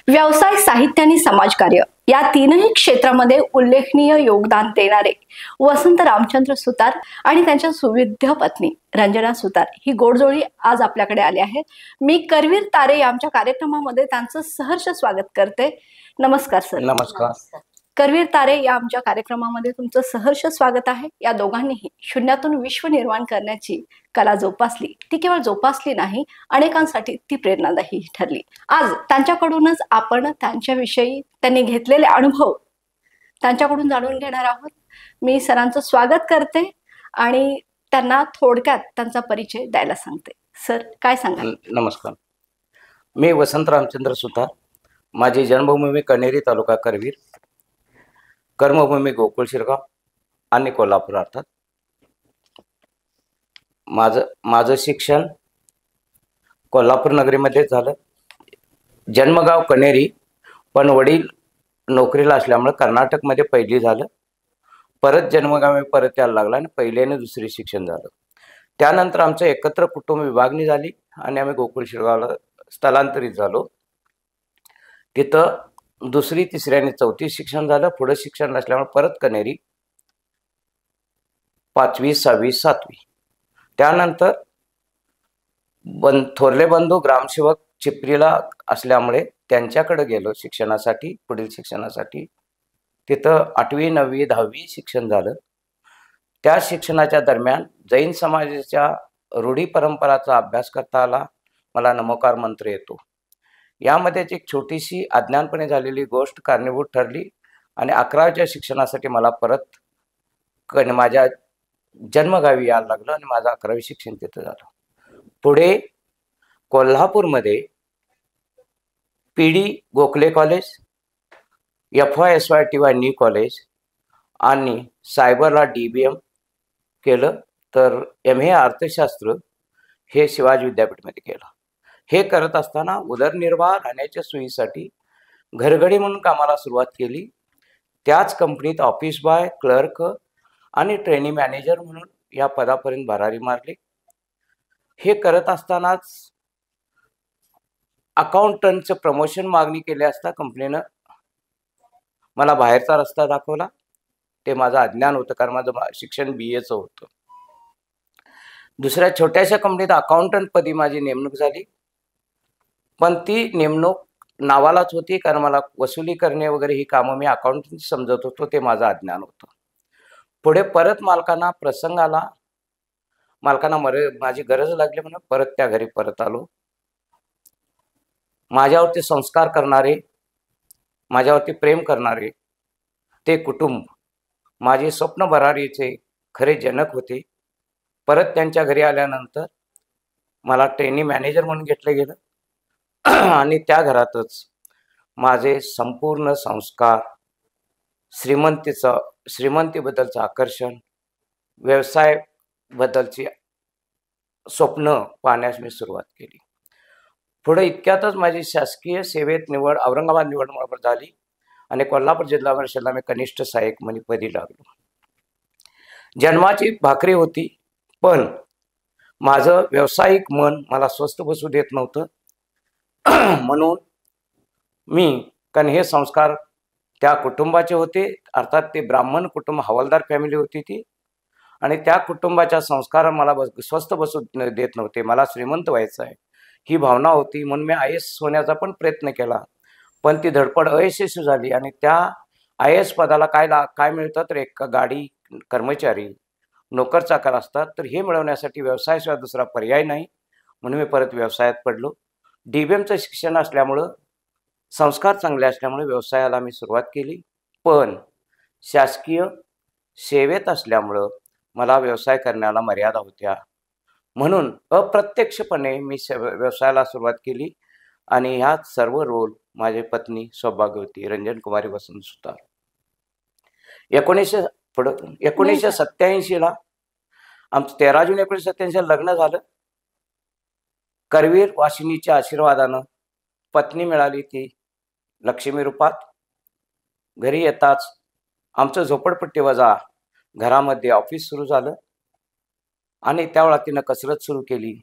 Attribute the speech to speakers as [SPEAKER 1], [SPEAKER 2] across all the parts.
[SPEAKER 1] व्यवसाय, साहित्य आणि समाजकार्य या तीनही क्षेत्रामध्ये उल्लेखनीय योगदान देणारे वसंत रामचंद्र सुतार आणि त्यांच्या सुविद्य पत्नी रंजना सुतार ही गोडजोडी आज आपल्याकडे आली आहे। मी करवीर तारे यांच्या कार्यक्रमामध्ये त्यांचं सहर्ष स्वागत करते। नमस्कार सर।
[SPEAKER 2] नमस्कार।
[SPEAKER 1] करवीर तारे या आमच्या कार्यक्रमामध्ये तुमचं सहर्ष स्वागत आहे। या दोघांनीही शून्यातून विश्व निर्माण करण्याची कला जोपासली, ती केवळ जोपासली नाही, अनेकांसाठी ती प्रेरणादायी ठरली। आज त्यांच्याकडूनच आपण त्यांच्याविषयी त्यांनी घेतलेले अनुभव त्यांच्याकडून जाणून घेणार आहोत। मी सरांचं स्वागत करते आणि त्यांना थोडक्यात त्यांचा परिचय द्यायला सांगते। सर, काय सांगाल?
[SPEAKER 2] नमस्कार, मी वसंत रामचंद्र सुतार। माझी जन्मभूमी कणेरी तालुका करवीर, कर्मभूमी गोकुळ शिरगाव आणि कोल्हापूर। अर्थात माझं शिक्षण कोल्हापूर नगरीमध्ये झालं। जन्मगाव कणेरी, पण वडील नोकरीला असल्यामुळे कर्नाटकमध्ये पहिली झालं। परत जन्मगावी परत यायला लागला आणि पहिल्याने दुसरी शिक्षण झालं। त्यानंतर आमचं एकत्र कुटुंब विभागणी झाली आणि आम्ही गोकुळ शिरगावला स्थलांतरित झालो। तिथं दुसरी, तिसरी आणि चौथी शिक्षण झालं। पुढे शिक्षण नसल्यामुळे परत कणेरी 5वी, 6वी, 7वी। त्यानंतर थोरले बंधू ग्रामसेवक चिपरीला असल्यामुळे त्यांच्याकडे गेलो शिक्षणासाठी, पुढील शिक्षणासाठी। तिथं 8वी, 9वी, 10वी शिक्षण झालं। त्या शिक्षणाच्या दरम्यान जैन समाजाच्या रूढी परंपराचा अभ्यास करता आला। मला नमोकार मंत्र येतो। यामध्ये एक छोटीशी अज्ञानपणे झालेली गोष्ट कारणीभूत ठरली आणि 11वीच्या शिक्षणासाठी मला परत माझ्या जन्मगावी यायला लागलं आणि माझं 11वी शिक्षण तिथं झालं। पुढे कोल्हापूरमध्ये PD Gokhale college, FYSYTY new college आणि सायबरला DBM केलं। तर MA अर्थशास्त्र हे शिवाजी विद्यापीठमध्ये केलं। हे करत असताना उदरनिर्वाह राहण्याच्या सोयीसाठी घरगडी म्हणून कामाला सुरुवात केली। त्याच कंपनीत ऑफिस बॉय, क्लर्क आणि ट्रेनिंग मॅनेजर म्हणून या पदापर्यंत भरारी मारली। हे करत असतानाच अकाउंटंटचं प्रमोशन मागणी केली असता कंपनीनं मला बाहेरचा रस्ता दाखवला। ते माझं अज्ञान होतं, कारण माझं शिक्षण BAचं होतं। दुसऱ्या छोट्याशा कंपनीत अकाउंटंट पदी माझी नेमणूक झाली, पण ती नेमणूक नावालाच होती, कारण मला वसुली करणे वगैरे ही कामं मी अकाउंटंट समजत होतो। ते माझं अज्ञान होतं। पुढे परत मालकांना प्रसंग आला, मालकांना माझी गरज लागली म्हणून परत त्या घरी परत आलो। माझ्यावरती संस्कार करणारे, माझ्यावरती प्रेम करणारे ते कुटुंब माझे स्वप्न भरारीचे खरे जनक होते। परत त्यांच्या घरी आल्यानंतर मला ट्रेनिंग मॅनेजर म्हणून घेतलं गेलं आणि त्या घरातच माझे संपूर्ण संस्कार, श्रीमंतीबद्दलचं आकर्षण, व्यवसाय बद्दलची स्वप्न पाहण्यास मी सुरुवात केली। पुढे इतक्यातच माझी शासकीय सेवेत निवड औरंगाबाद निवडणूक झाली आणि कोल्हापूर जिल्हा परिषदला मी कनिष्ठ सहाय्यक म्हणून पदी लागलो। जन्माची भाकरी होती, पण माझं व्यावसायिक मन मला स्वस्थ बसू देत नव्हतं। म्हणून कारण हे संस्कार त्या कुटुंबाचे होते, अर्थात ते ब्राह्मण कुटुंब, हवालदार फॅमिली होती ती, आणि त्या कुटुंबाच्या संस्कार मला स्वस्थ बसू देत नव्हते। मला श्रीमंत व्हायचं आहे ही भावना होती, म्हणून मी IAS होण्याचा पण प्रयत्न केला, पण ती धडपड अयशस्वी झाली। आणि त्या IAS पदाला काय मिळतं तर एक गाडी, कर्मचारी, नोकर चाकर असतात, तर हे मिळवण्यासाठी व्यवसायाशिवाय दुसरा पर्याय नाही, म्हणून मी परत व्यवसायात पडलो। DBMचं शिक्षण असल्यामुळं, संस्कार चांगले असल्यामुळे व्यवसायाला मी सुरुवात केली, पण शासकीय सेवेत असल्यामुळं मला व्यवसाय करण्याला मर्यादा होत्या, म्हणून अप्रत्यक्षपणे मी व्यवसायाला सुरुवात केली। आणि ह्यात सर्व रोल माझी पत्नी सौभाग्यवती रंजन कुमारी वसंत सुतार। 1987ला आमचं 13 जून 1987 लग्न झालं। करवीर वाशिनीच्या आशीर्वादानं पत्नी मिळाली, ती लक्ष्मी रूपात। घरी येताच आमचं झोपडपट्टी वजा घरामध्ये ऑफिस सुरू झालं आणि त्यावेळा तिनं कसरत सुरू केली।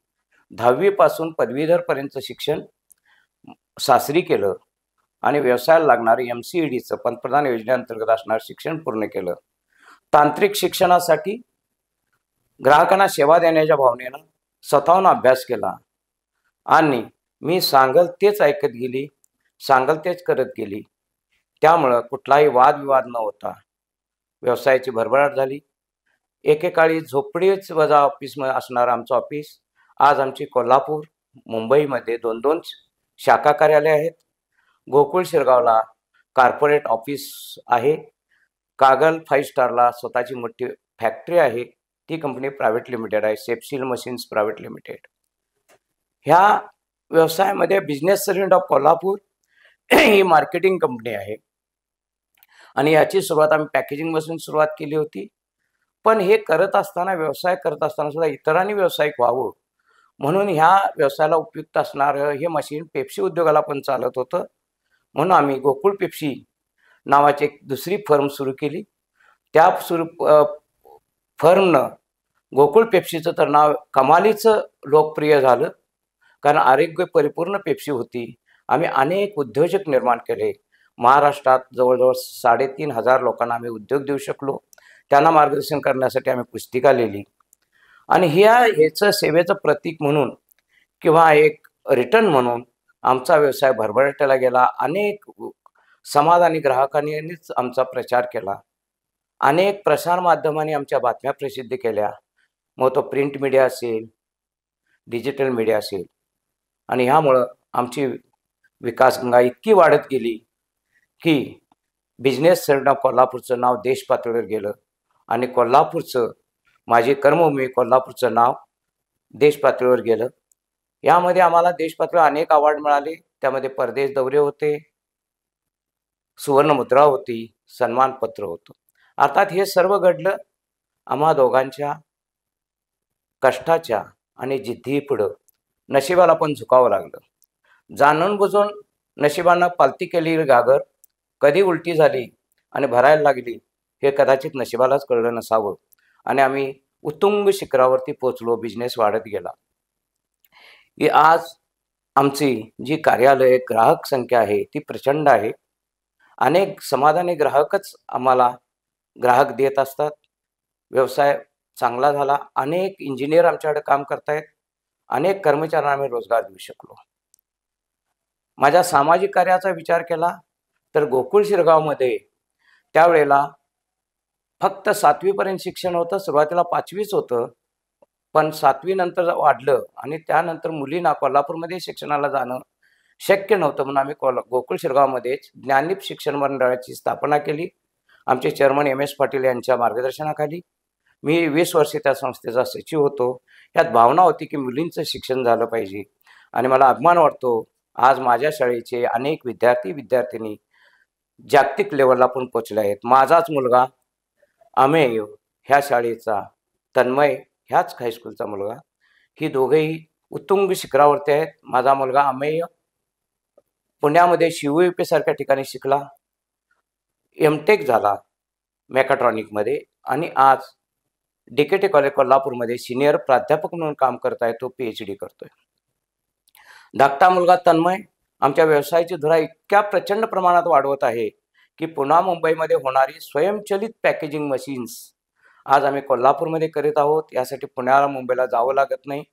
[SPEAKER 2] 10वी पासून पदवीधर पर्यंतचं शिक्षण सासरी केलं आणि व्यवसायाला लागणारे MCEDचं पंतप्रधान योजनेअंतर्गत असणारं शिक्षण पूर्ण केलं. तांत्रिक शिक्षणासाठी ग्राहकांना सेवा देण्याच्या भावनेनं स्वतःहून अभ्यास केला आणि मी सांगल तेच ऐकत गेली, सांगल तेच करत गेली. त्यामुळं कुठलाही वादविवाद न होता व्यवसायाची भरभराट झाली. एकेकाळी झोपडीच वजा ऑफिसमध्ये असणारं आमचं ऑफिस आज आमची कोल्हापूर, मुंबईमध्ये 2-2 शाखा कार्यालय आहेत. गोकुळ शिरगावला कॉर्पोरेट ऑफिस आहे. कागल 5 स्टारला स्वतःची मोठी फॅक्टरी आहे. ती कंपनी प्रायव्हेट लिमिटेड आहे, सेप्सिल मशीन्स प्रायव्हेट लिमिटेड. ह्या व्यवसायामध्ये business servant of Kolhapur he marketing company आहे आणि याची सुरुवात आम्ही पॅकेजिंगपासून सुरुवात केली होती. पण हे करत असताना, व्यवसाय करत असताना सुद्धा इतरांनी व्यावसायिक व्हावं म्हणून ह्या व्यवसायाला उपयुक्त असणारं हे मशीन पेप्सी उद्योगाला पण चालत होतं. म्हणून आम्ही गोकुळ पेप्सी नावाची एक दुसरी फर्म सुरू केली. त्या फर्मनं गोकुळ पेप्सीचं तर नाव कमालीचं लोकप्रिय झालं, कारण आरोग्य परिपूर्ण पेप्सी होती. आम्ही अनेक उद्योजक निर्माण केले. महाराष्ट्रात जवळजवळ 3,500 लोकांना आम्ही उद्योग देऊ शकलो. त्यांना मार्गदर्शन करण्यासाठी आम्ही पुस्तिका लिहिली आणि ह्याचं सेवेचं प्रतीक म्हणून किंवा एक रिटर्न म्हणून आमचा व्यवसाय भरभराटीला गेला. अनेक समाधानी ग्राहकांनीच आमचा प्रचार केला. अनेक प्रसारमाध्यमांनी आमच्या बातम्या प्रसिद्ध केल्या, मग तो प्रिंट मीडिया असेल, डिजिटल मीडिया असेल. आणि ह्यामुळं आमची विकासगंगा इतकी वाढत गेली की बिझनेस सर्व्हंट ऑफ कोल्हापूरचं नाव देश पातळीवर गेलं आणि कोल्हापूरचं, माझी कर्मभूमी कोल्हापूरचं नाव देश पातळीवर गेलं. यामध्ये आम्हाला देश पातळीवर अनेक अवॉर्ड मिळाले. त्यामध्ये परदेश दौरे होते, सुवर्णमुद्रा होती, सन्मानपत्र होतं. अर्थात हे सर्व घडलं आम्हा दोघांच्या कष्टाच्या आणि जिद्दीपुढं. नशिबाला पण झुकावं लागलं. जाणून बुजून नशिबानं पालती केलेली घागर कधी उलटी झाली आणि भरायला लागली हे कदाचित नशिबालाच कळलं नसावं आणि आम्ही उत्तुंग शिखरावरती पोचलो. बिझनेस वाढत गेला. ही आज आमची जी कार्यालय ग्राहक संख्या आहे ती प्रचंड आहे. अनेक समाधानी ग्राहकच आम्हाला ग्राहक देत असतात. व्यवसाय चांगला झाला. अनेक इंजिनियर आमच्याकडे काम करतायत. अनेक कर्मचाऱ्यांना आम्ही रोजगार देऊ शकलो. माझ्या सामाजिक कार्याचा विचार केला तर गोकुळ शिरगावमध्ये त्यावेळेला फक्त 7वी पर्यंत शिक्षण होतं. सुरुवातीला 5वीच होतं, पण 7वी नंतर वाढलं आणि त्यानंतर मुलींना कोल्हापूरमध्ये शिक्षणाला जाणं शक्य नव्हतं. म्हणून आम्ही गोकुळ शिरगावमध्येच ज्ञानदीप शिक्षण मंडळाची स्थापना केली. आमचे चेअरमन MS पाटील यांच्या मार्गदर्शनाखाली. मी 20 वर्षे त्या संस्थेचा सचिव होतो. यात भावना होती की मुलींचं शिक्षण झालं पाहिजे आणि मला अभिमान वाटतो आज माझ्या शाळेचे अनेक विद्यार्थी जागतिक लेवलला पण पोचले आहेत. माझाच मुलगा अमेय ह्या शाळेचा, तन्मय ह्याच हायस्कूलचा मुलगा, ही दोघेही उत्तुंग शिखरावरती आहेत. माझा मुलगा अमेय पुण्यामध्ये शिवयूपी सारख्या ठिकाणी शिकला, MTech झाला मेकाट्रॉनिकमध्ये आणि आज DKT कॉलेज कोल्हापूरमध्ये सिनियर प्राध्यापक म्हणून काम करत आहे. तो PhD करतोय. धाकटा मुलगा तन्मय आमच्या व्यवसायाची धुरा इतक्या प्रचंड प्रमाणात वाढवत आहे की पुन्हा मुंबईमध्ये होणारी स्वयंचलित पॅकेजिंग मशीन्स आज आम्ही कोल्हापूरमध्ये करीत आहोत. यासाठी पुण्याला मुंबईला जावं लागत नाही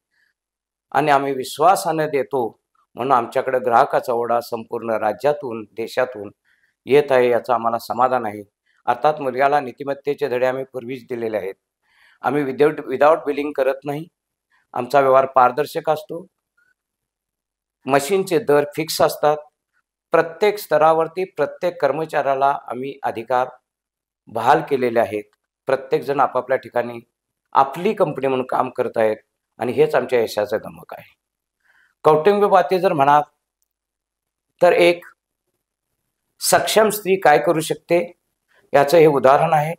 [SPEAKER 2] आणि आम्ही विश्वासाने देतो म्हणून आमच्याकडे ग्राहकाचा ओढा संपूर्ण राज्यातून, देशातून येत आहे. याचं आम्हाला समाधान आहे. अर्थात मुलग्याला नीतिमत्तेचे धडे आम्ही पूर्वीच दिलेले आहेत. आम्ही विदाऊट बिलिंग करत नाही. आमचा व्यवहार पारदर्शक असतो. मशीनचे दर फिक्स असतात. प्रत्येक स्तरावरती प्रत्येक कर्मचाऱ्याला आम्ही अधिकार बहाल केलेले आहेत. प्रत्येकजण आपापल्या ठिकाणी आपली कंपनी म्हणून काम करत आहेत आणि हेच आमच्या यशाचं गमक आहे. कौटुंबिक बाबतीत जर म्हणाल तर एक सक्षम स्त्री काय करू शकते याचं हे उदाहरण आहे.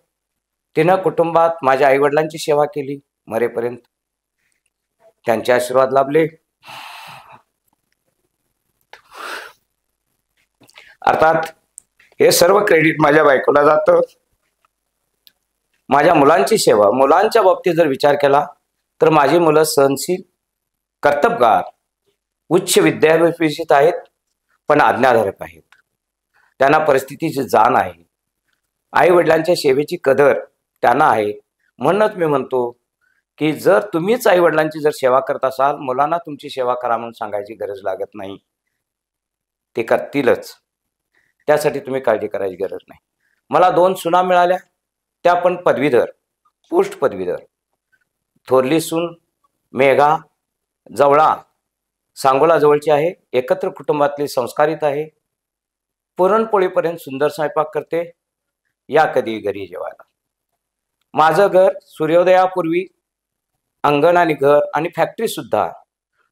[SPEAKER 2] तिनं कुटुंबात माझ्या आईवडिलांची सेवा केली मरेपर्यंत. त्यांचे आशीर्वाद लाभले. अर्थात हे सर्व क्रेडिट माझ्या बायकोला जातं. माझ्या मुलांची सेवा, मुलांच्या बाबतीत जर विचार केला तर माझी मुलं सहनशील, कर्तबगार, उच्च विद्याभ्यासित आहेत पण आज्ञाधारक आहेत. त्यांना परिस्थितीची जाण आहे, आई वडिलांच्या सेवेची कदर त्यांना आहे. म्हणूनच मी म्हणतो की जर तुम्हीच आई वडिलांची जर सेवा करत असाल, मुलांना तुमची सेवा करा म्हणून सांगायची गरज लागत नाही, ते करतीलच. त्यासाठी तुम्ही काळजी करायची गरज नाही. मला 2 सुना मिळाल्या, त्या पण पदवीधर, पोस्ट पदवीधर. थोरली सून मेघा जवळा सांगोला जवळची आहे, एकत्र कुटुंबातली, संस्कारित आहे, पुरणपोळीपर्यंत सुंदर स्वयंपाक करते. या कधी घरी जेवायला. माझं घर सूर्योदयापूर्वी अंगण आणि घर आणि फॅक्टरी सुद्धा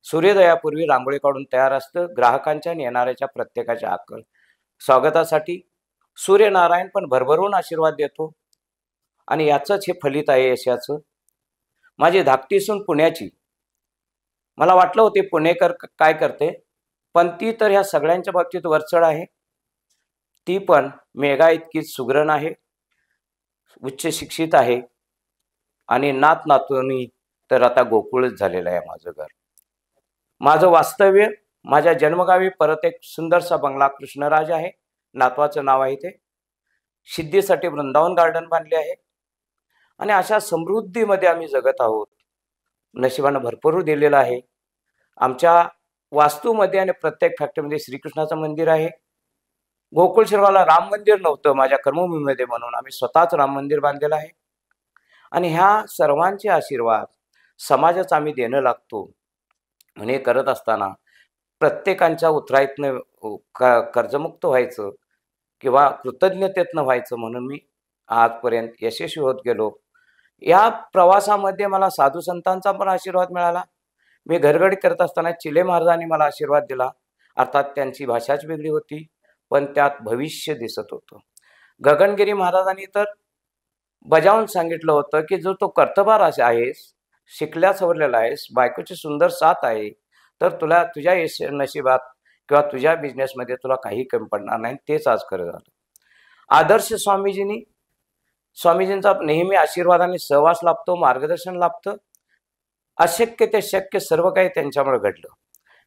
[SPEAKER 2] सूर्योदयापूर्वी रांगोळी काढून तयार असतं. ग्राहकांच्या आणि येणाऱ्याच्या प्रत्येकाच्या स्वागतासाठी सूर्यनारायण पण भरभरून आशीर्वाद देतो आणि याचंच हे फलित आहे यशाचं. माझी धाकटी सून पुण्याची. मला वाटलं होते पुणेकर काय करते, पण ती तर ह्या सगळ्यांच्या बाबतीत वरचढ आहे. ती पण मेघा इतकीच सुगरण आहे, उच्च शिक्षित आहे आणि नात नातूंनी तर आता गोकुळच झालेलं आहे माझं घर. माझं वास्तव्य माझ्या जन्मगावी परत एक सुंदरसा बंगला कृष्णराज आहे, नातवाचं नाव आहे ते. सिद्धीसाठी वृंदावन गार्डन बांधले आहे आणि अशा समृद्धीमध्ये आम्ही जगत आहोत. नशिबानं भरपूर दिलेलं आहे. आमच्या वास्तूमध्ये आणि प्रत्येक फॅक्टरीमध्ये श्रीकृष्णाचं मंदिर आहे. गोकुळ शिरवाला राम मंदिर नव्हतं माझ्या कर्मभूमीमध्ये, म्हणून आम्ही स्वतःच राम मंदिर बांधलेलं आहे. आणि ह्या सर्वांचे आशीर्वाद समाजाच आम्ही देणं लागतो. आणि हे करत असताना प्रत्येकांच्या उतराईतनं कर्जमुक्त व्हायचं किंवा कृतज्ञतेतनं व्हायचं म्हणून मी आजपर्यंत यशस्वी होत गेलो. या प्रवासामध्ये मला साधू संतांचा पण आशीर्वाद मिळाला. मी घरगडी करत असताना चिले महाराजांनी मला आशीर्वाद दिला. अर्थात त्यांची भाषाच वेगळी होती, पण त्यात भविष्य दिसत होतं. गगनगिरी महाराजांनी तर बजावून सांगितलं होतं की जो तो कर्तबार आहेस, शिकल्या सवरलेला आहेस, बायकोची सुंदर साथ आहे, तर तुला तुझ्या नशिबात किंवा तुझ्या बिझनेसमध्ये तुला काही कमी पडणार नाही. तेच आज खरं झालं. आदर्श स्वामीजींचा नेहमी आशीर्वादाने सहवास लाभतो, मार्गदर्शन लाभतं. अशक्य ते शक्य सर्व काही त्यांच्यामुळे घडलं.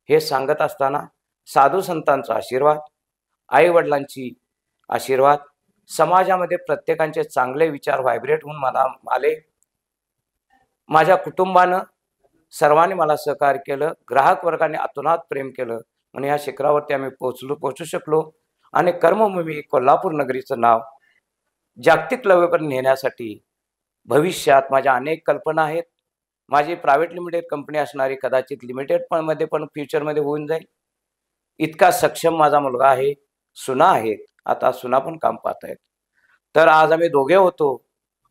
[SPEAKER 2] हे सांगत असताना साधू संतांचा आशीर्वाद, आई वडिलांची आशीर्वाद, समाजामध्ये प्रत्येकांचे चांगले विचार व्हायब्रेट होऊन मला आले. माझ्या कुटुंबानं सर्वांनी मला सहकार्य केलं, ग्राहक वर्गाने अतोनात प्रेम केलं. म्हणून या शिखरावरती आम्ही पोहोचू शकलो आणि कर्मभूमी कोल्हापूर नगरीचं नाव जागतिक लेवलपर्यंत नेण्यासाठी भविष्यात माझ्या अनेक कल्पना आहेत. माझी प्रायव्हेट लिमिटेड कंपनी असणारी, कदाचित लिमिटेड मध्ये पण फ्युचरमध्ये होऊन जाईल. इतका सक्षम माझा मुलगा आहे, सुना आहेत, आता सुना पण काम पाहत आहेत. तर आज आम्ही दोघे होतो,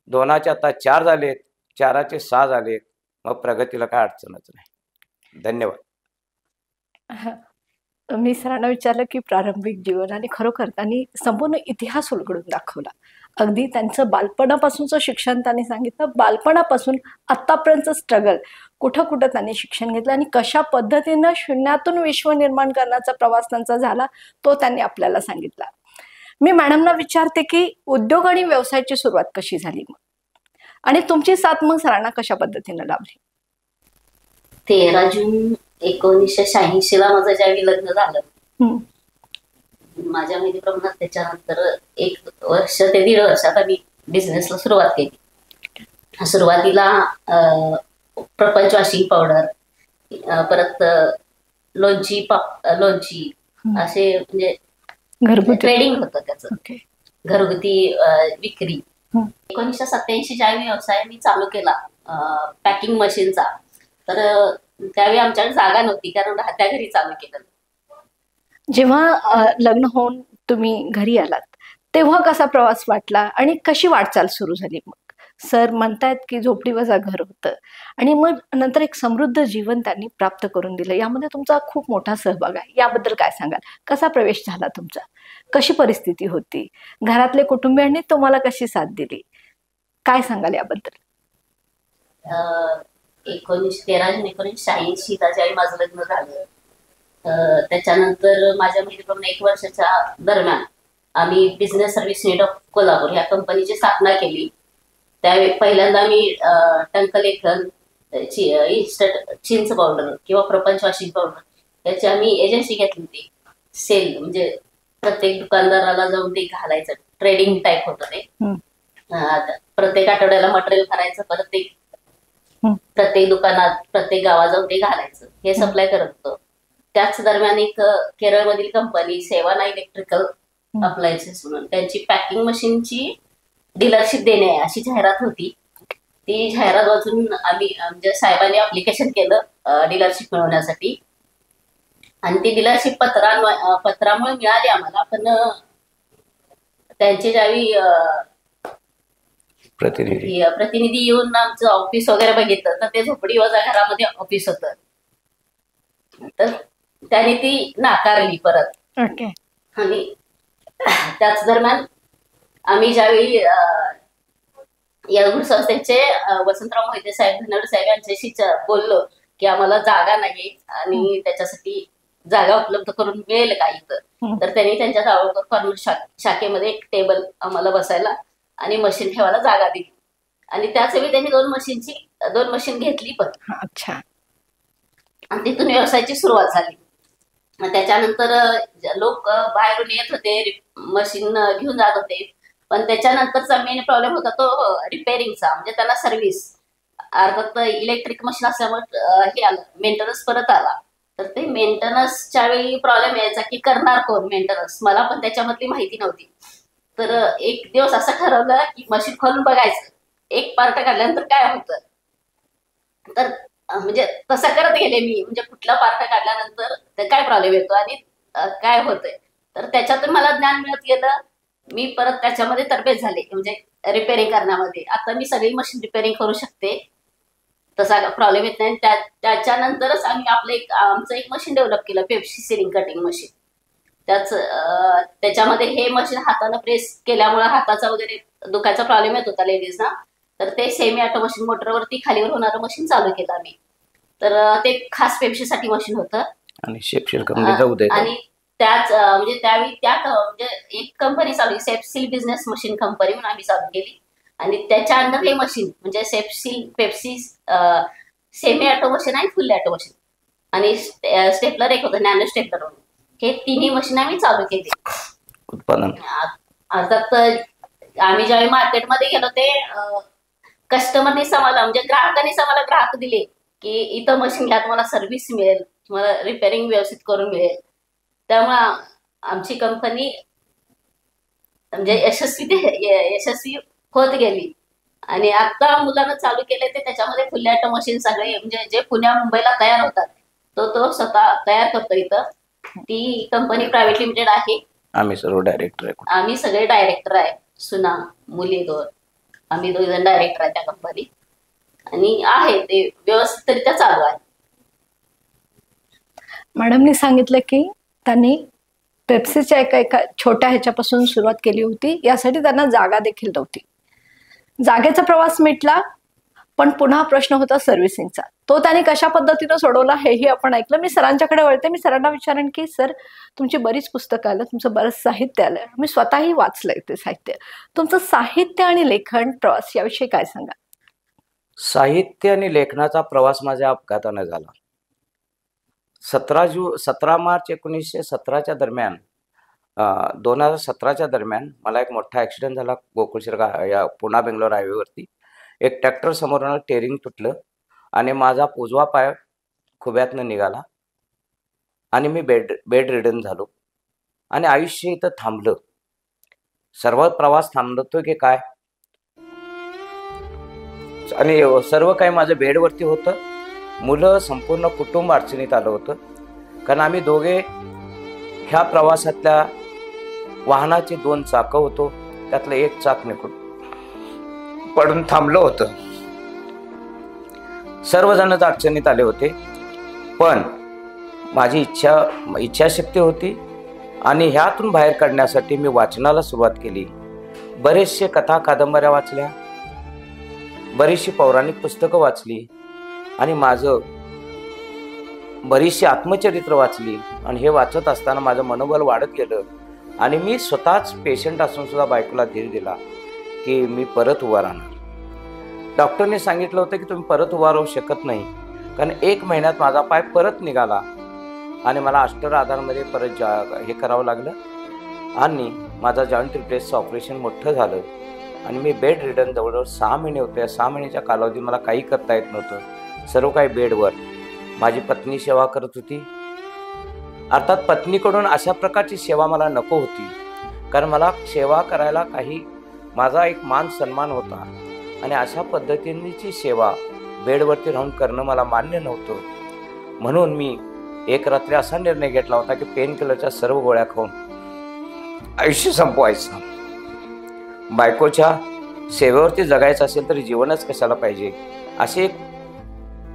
[SPEAKER 2] 2चे आता 4 झालेत, 4चे 6 झालेत. मग प्रगतीला काय अडचणच नाही. धन्यवाद.
[SPEAKER 1] मी सरांना विचारलं की प्रारंभिक जीवन, आणि खरोखर त्यांनी संपूर्ण इतिहास उलगडून दाखवला. अगदी त्यांचं बालपणापासूनचं शिक्षण त्यांनी सांगितलं, बालपणापासून आत्तापर्यंतचं स्ट्रगल, कुठं कुठं त्यांनी शिक्षण घेतलं आणि कशा पद्धतीनं शून्यातून विश्व निर्माण करण्याचा प्रवास त्यांचा झाला तो त्यांनी आपल्याला सांगितला. मी मॅडमना विचारते की उद्योग आणि व्यवसायाची सुरुवात कशी झाली मग, आणि तुमची साथ मग सरांना कशा पद्धतीनं लाभली?
[SPEAKER 3] 13 जून 1986 ला माझं ज्यावेळी लग्न झालं माझ्या माहितीप्रमाणे, त्याच्यानंतर 1 वर्ष ते 1.5 वर्षात आम्ही बिझनेसला सुरुवात केली. सुरुवातीला प्रपंच वॉशिंग पावडर, परत लोणची असे म्हणजे
[SPEAKER 1] घरगुती
[SPEAKER 3] ट्रेडिंग होतं त्याचं, घरगुती विक्री. 1987 ज्यावेळी व्यवसाय मी चालू केला पॅकिंग मशीनचा, तर त्यावेळी आमच्याकडे जागा नव्हती, कारण राहत्या घरी चालू केलं.
[SPEAKER 1] जेव्हा लग्न होऊन तुम्ही घरी आलात तेव्हा कसा प्रवास वाटला आणि कशी वाटचाल सुरू झाली? मग सर म्हणतायत की झोपडी वजा घर होतं, आणि मग नंतर एक समृद्ध जीवन त्यांनी प्राप्त करून दिलं. यामध्ये तुमचा खूप मोठा सहभाग आहे. याबद्दल काय सांगाल? कसा प्रवेश झाला तुमचा? कशी परिस्थिती होती? घरातले कुटुंबियांनी तुम्हाला कशी साथ दिली? काय सांगाल याबद्दल?
[SPEAKER 3] 13 जून 1986 ला ज्यावेळी माझं लग्न झालं, त्याच्यानंतर माझ्या माहितीप्रमाणे 1 वर्षाच्या दरम्यान आम्ही business service need of Kolhapur या कंपनीची स्थापना केली. त्यावेळी पहिल्यांदा मी टंकलेखन, इन्स्टंट चिंच पावडर किंवा प्रपंच वॉशिंग पावडर याची आम्ही एजन्सी घेतली होती, सेल म्हणजे प्रत्येक दुकानदाराला जाऊन ते घालायचं. ट्रेडिंग टाईप होतं ते.
[SPEAKER 1] हं.
[SPEAKER 3] प्रत्येक आठवड्याला मटेरियल भरायचं, प्रत्येक दुकानात प्रत्येक गावात जाऊन ते घालायचं. हे सप्लाय करत होतो. त्याच दरम्यान एक केरळमधील कंपनी सेवाना इलेक्ट्रिकल अप्लायन्सेस म्हणून त्यांची पॅकिंग मशीनची डीलरशिप देणे अशी जाहिरात होती. ती जाहिरात वाचून आम्ही म्हणजे साहेबांनी अप्लिकेशन केलं डीलरशिप मिळवण्यासाठी. आणि ती डीलरशिप पत्रामुळे मिळाली आम्हाला. पण त्यांचे ज्यावेळी प्रतिनिधी येऊन आमचं ऑफिस वगैरे बघितलं तर ते झोपडी वजा घरामध्ये ऑफिस होतं. तर त्याने ती नाकारली परत. आणि त्याच दरम्यान आम्ही ज्यावेळी या संस्थेचे वसंतराव मोहिते साहेब, धनवडे साहेब यांच्याशी बोललो की आम्हाला जागा नाही आणि त्याच्यासाठी जागा उपलब्ध करून मिळेल का इथं. तर त्यांनी त्यांच्या जावळकर कॉर्नर शाखेमध्ये एक टेबल आम्हाला बसायला आणि मशीन ठेवायला जागा दिली. आणि त्याच वेळी त्यांनी दोन मशीन घेतली पण.
[SPEAKER 1] अच्छा.
[SPEAKER 3] आणि तिथून व्यवसायाची सुरुवात झाली. मग त्याच्यानंतर लोक बाहेरून येत होते, मशीन घेऊन जात होते. पण त्याच्यानंतरचा मेन प्रॉब्लेम होता तो रिपेअरिंगचा, म्हणजे त्यांना सर्व्हिस. अर्थात इलेक्ट्रिक मशीन असल्यामुळे हे आलं, मेंटेनन्स परत आला. तर ते मेंटेनन्सच्या वेळी प्रॉब्लेम यायचा की करणार कोण मेंटेनन्स. मला पण त्याच्यामधली माहिती नव्हती. तर एक दिवस असं ठरवलं की मशीन खोलून बघायचं, एक पार्ट काढल्यानंतर काय होतं. तर म्हणजे तसं करत गेले मी, म्हणजे कुठला पार्ट काढल्यानंतर काय प्रॉब्लेम येतो आणि काय होतंय. तर त्याच्यातून मला ज्ञान मिळत गेलं. मी परत त्याच्यामध्ये तरबेज झाले, म्हणजे रिपेअरिंग करण्यामध्ये. आता मी सगळी मशीन रिपेअरिंग करू शकते, तसा प्रॉब्लेम येत नाही. त्याच्यानंतरच आम्ही आमचं एक मशीन डेव्हलप केलं, पेप्सी सिलिंग कटिंग मशीन. त्याच्यामध्ये हे मशीन हाताने प्रेस केल्यामुळे हाताचा वगैरे दुखायचा प्रॉब्लेम येत होता लेडीजना. तर ते सेमी ऑटो मशीन मोटरवरती खालीवर होणारं मशीन चालू केलं आम्ही. तर ते खास पेप्सीसाठी मशीन होतं. आणि त्याच म्हणजे त्यावेळी म्हणजे एक कंपनी चालू, सेप्सिल बिझनेस मशीन कंपनी म्हणून आम्ही चालू केली. आणि त्याच्या अंडर हे मशीन म्हणजे पेप्सी सेमी ऑटो मशीन आणि फुल ऑटो मशीन आणि स्टेपलर एक होतं, नॅनो स्टेपलर म्हणून. हे तिन्ही मशीन आम्ही चालू केली उत्पादन. अर्थात आम्ही ज्यावेळी मार्केटमध्ये गेलो ते कस्टमरनी आम्हाला म्हणजे ग्राहकांनी आम्हाला ग्राहक दिले की इथं मशीन घ्या, तुम्हाला सर्व्हिस मिळेल, तुम्हाला रिपेअरिंग व्यवस्थित करून मिळेल. त्यामुळे आमची कंपनी म्हणजे यशस्वी होत गेली. आणि आता मुलांना चालू केले ते त्याच्यामध्ये फुल ऑटो मशीन सगळे म्हणजे जे पुण्या मुंबईला तयार होतात तो स्वतः तयार करतो इथं. ती कंपनी प्रायव्हेट लिमिटेड आहे.
[SPEAKER 2] आम्ही सर्व डायरेक्टर आहे.
[SPEAKER 3] आम्ही सगळे डायरेक्टर आहे, सुना मुली दोन, आम्ही 2 जण डायरेक्टर आहे त्या कंपनीत. आणि आहे ते व्यवस्थितरित्या चालू आहे.
[SPEAKER 1] मॅडमनी सांगितलं की त्यांनी पेप्सीच्या एका छोट्या ह्याच्यापासून सुरुवात केली होती. यासाठी त्यांना जागा देखील नव्हती. जागेचा प्रवास मिटला, पण पुन्हा प्रश्न होता सर्व्हिसिंगचा. तो त्यांनी कशा पद्धतीनं सोडवला हेही आपण ऐकलं. मी सरांच्याकडे वळते. मी सरांना विचारेन की सर, तुमची बरीच पुस्तकं आलं, तुमचं बरंच साहित्य आलं, मी स्वतःही वाचलंय ते साहित्य. तुमचं साहित्य आणि लेखन प्रवास याविषयी काय सांगा?
[SPEAKER 2] साहित्य आणि लेखनाचा प्रवास माझ्या अपघाताने झाला. 17 मार्च 1917च्या दरम्यान 2017च्या दरम्यान मला एक मोठा ॲक्सिडेंट झाला गोकुळशिरगा या पुणा बेंगलोर हायवेवरती. एक ट्रॅक्टर समोरून टेरिंग तुटलं आणि माझा उजवा पाय खुब्यातनं निघाला आणि मी बेड रिडन झालो आणि आयुष्य इथं थांबलं. सर्व प्रवास थांबतो की काय, आणि सर्व काही माझं बेडवरती होतं. मुलं, संपूर्ण कुटुंब अडचणीत आलं होतं. कारण आम्ही दोघे ह्या प्रवासातल्या वाहनाची 2 चाकं होतो, त्यातलं एक चाक निघून पडून थांबलं होतं. सर्वजणच अडचणीत आले होते. पण माझी इच्छाशक्ती होती आणि ह्यातून बाहेर काढण्यासाठी मी वाचनाला सुरुवात केली. बरेचसे कथा कादंबऱ्या वाचल्या, बरीचशी पौराणिक पुस्तकं वाचली आणि माझं बरीचशी आत्मचरित्र वाचली. आणि हे वाचत असताना माझं मनोबल वाढत गेलं आणि मी स्वतःच पेशंट असून सुद्धा बायकोला धीर दिला की मी परत उभा राहणार. डॉक्टरने सांगितलं होतं की तुम्ही परत उभा राहू शकत नाही, कारण 1 महिन्यात माझा पाय परत निघाला आणि मला अष्टर आधारमध्ये परत हे करावं लागलं. आणि माझा जॉईंट रिप्लेसचं ऑपरेशन मोठं झालं आणि मी बेड रिडन जवळजवळ 6 महिने होते. या 6 महिन्याच्या कालावधीत मला काही करता येत नव्हतं. सर्व काही बेडवर. माझी पत्नी सेवा करत होती. अर्थात पत्नीकडून अशा प्रकारची सेवा मला नको होती, कारण मला सेवा करायला काही माझा एक मान सन्मान होता आणि अशा पद्धतीची सेवा बेडवरती राहून करणं मला मान्य नव्हतं. म्हणून मी एक रात्री असा निर्णय घेतला होता की पेन किलरच्या सर्व गोळ्या खाऊन आयुष्य संपवायचं. बायकोच्या सेवेवरती जगायचं असेल तर जीवनच कशाला पाहिजे, असे एक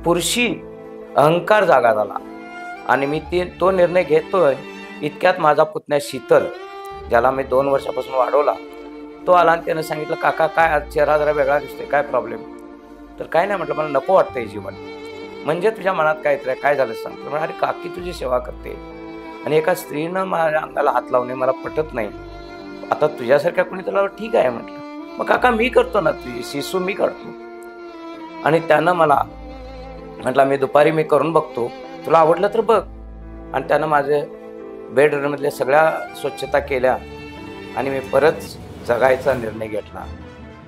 [SPEAKER 2] पुरुषी अहंकार जागा झाला आणि मी तो निर्णय घेतोय. इतक्यात माझा पुतण्या शीतल, ज्याला मी 2 वर्षापासून वाढवला, तो आला आणि त्यानं सांगितलं, काका काय आज चेहरा जरा वेगळा दिसतोय, काय प्रॉब्लेम? तर काय नाही म्हटलं, मला नको वाटतंय जीवन. म्हणजे तुझ्या मनात काय येतंय, काय झालं सांग? तर अरे काकी तुझी सेवा करते आणि एका स्त्रीनं माझ्या अंगाला हात लावणे मला पटत नाही. आता तुझ्यासारख्या कोणी तुला ठीक आहे म्हटलं. मग काका मी करतो ना, तुझी शिसू मी काढतो. आणि त्यानं मला म्हटलं मी दुपारी मी करून बघतो, तुला आवडलं तर बघ. आणि त्यानं माझे बेडरूममधल्या सगळ्या स्वच्छता केल्या आणि मी परत जगायचा निर्णय घेतला.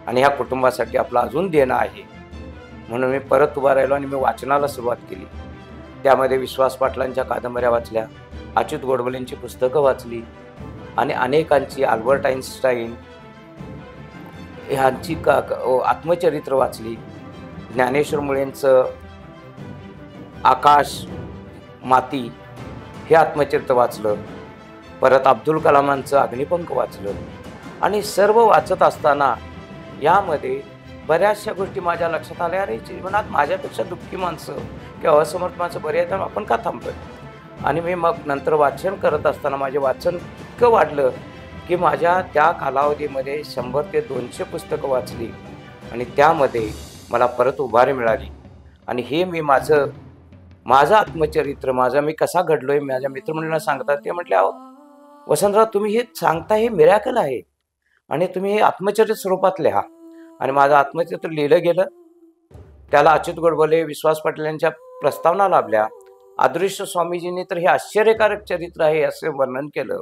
[SPEAKER 2] आणि ह्या कुटुंबासाठी आपलं अजून देणं आहे म्हणून मी परत उभा राहिलो आणि मी वाचनाला सुरुवात केली. त्यामध्ये विश्वास पाटलांच्या कादंबऱ्या वाचल्या, अच्युत गोडबोलेंची पुस्तकं वाचली आणि अनेकांची, अल्बर्ट आइन्स्टाईन ह्यांची आत्मचरित्र वाचली. ज्ञानेश्वर मुळेंचं आकाश माती हे आत्मचरित्र वाचलं. परत अब्दुल कलामांचं अग्निपंख वाचलं. आणि सर्व वाचत असताना यामध्ये बऱ्याचशा गोष्टी माझ्या लक्षात आल्या, अरे जीवनात माझ्यापेक्षा दुःखी माणसं किंवा असमर्थ माणसं बरे आहेत, आपण का थांबतोय? आणि मी मग नंतर वाचन करत असताना माझे वाचन इतकं वाढलं की माझ्या त्या कालावधीमध्ये 100 ते 200 पुस्तकं वाचली आणि त्यामध्ये मला परत उभारी मिळाली. आणि हे मी माझं आत्मचरित्र, मी कसा घडलोय, माझ्या मित्रमंडळींना सांगतात. ते म्हटले, अहो वसंतराव, तुम्ही हे सांगता हे मिरॅकल आहे आणि तुम्ही हे आत्मचरित्र स्वरूपात लिहा. आणि माझं आत्मचरित्र लिहिलं गेलं. त्याला अच्युत गोडबोले, विश्वास पाटील यांच्या प्रस्तावना लाभल्या. अदृश्य स्वामीजींनी तर हे आश्चर्यकारक चरित्र आहे असे वर्णन केलं.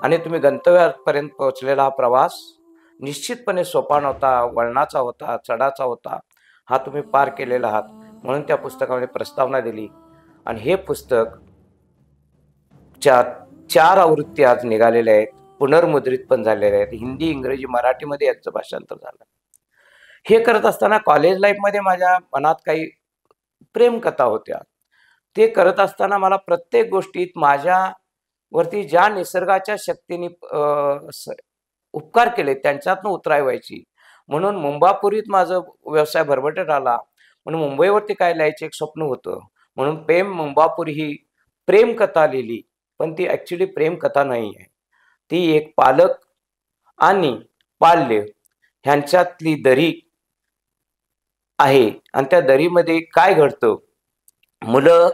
[SPEAKER 2] आणि तुम्ही गंतव्यापर्यंत पोहोचलेला हा प्रवास निश्चितपणे सोपा नव्हता, वळणाचा होता, चढाचा होता, हा तुम्ही पार केलेला आहात. म्हणून त्या पुस्तकामध्ये प्रस्तावना दिली. आणि हे पुस्तक 4 आवृत्ती आज निघालेल्या आहेत, पुनर्मुद्रित पण झालेल्या आहेत. हिंदी, इंग्रजी, मराठीमध्ये याचं भाषांतर झालं. हे करत असताना कॉलेज लाईफमध्ये माझ्या मनात काही प्रेमकथा होत्या. ते करत असताना मला प्रत्येक गोष्टीत माझ्यावरती ज्या निसर्गाच्या शक्तीने उपकार केले त्यांच्यातनं उतराय व्हायची. म्हणून मुंबापुरीत माझं व्यवसाय भरभटत आला. म्हणून मुंबईवरती काय लिहायचं एक स्वप्न होतं. म्हणून प्रेम मुंबापुरी ही प्रेमकथा लिहिली, पण ती ॲक्च्युली प्रेमकथा नाही आहे. ती एक पालक आणि पाल्य ह्यांच्यातली दरी आहे. आणि त्या दरीमध्ये काय घडतं, मुलं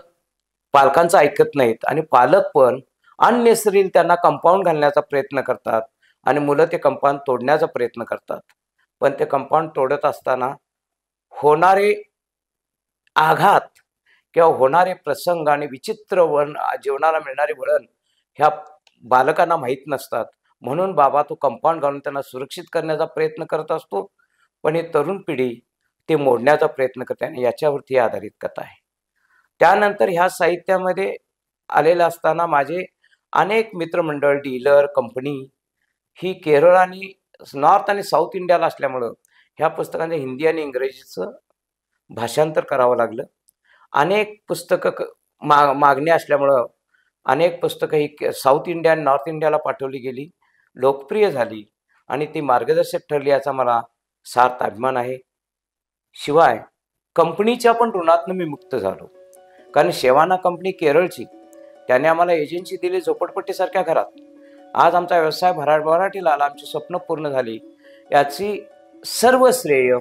[SPEAKER 2] पालकांचं ऐकत नाहीत आणि पालक पण अननेसरी त्यांना कंपाऊंड घालण्याचा प्रयत्न करतात आणि मुलं ते कंपाऊंड तोडण्याचा प्रयत्न करतात. पण ते कंपाऊंड तोडत असताना होणारे आघात किंवा होणारे प्रसंग आणि विचित्र जीवनाला मिळणारे वळण ह्या बालकांना माहीत नसतात. म्हणून बाबा तो कंपाऊंड घालून त्यांना सुरक्षित करण्याचा प्रयत्न करत असतो, पण ही तरुण पिढी ते मोडण्याचा प्रयत्न करते आणि याच्यावरती आधारित कथा आहे. त्यानंतर ह्या साहित्यामध्ये आलेलं असताना माझे अनेक मित्रमंडळ, डीलर, कंपनी ही केरळ आणि नॉर्थ आणि साऊथ इंडियाला असल्यामुळं ह्या पुस्तकांचं हिंदी आणि इंग्रजीचं भाषांतर करावं लागलं. अनेक पुस्तकं मागणी असल्यामुळं अनेक पुस्तकं ही साऊथ इंडिया आणि नॉर्थ इंडियाला पाठवली गेली, लोकप्रिय झाली आणि ती मार्गदर्शक ठरली याचा मला सार्थ अभिमान आहे. शिवाय कंपनीच्या पण ऋणातनं मी मुक्त झालो, कारण शेवाना कंपनी केरळची, त्याने आम्हाला एजन्सी दिली झोपडपट्टीसारख्या घरात. आज आमचा व्यवसाय भराभराटीला आला, आमची स्वप्न पूर्ण झाली. याची सर्व श्रेय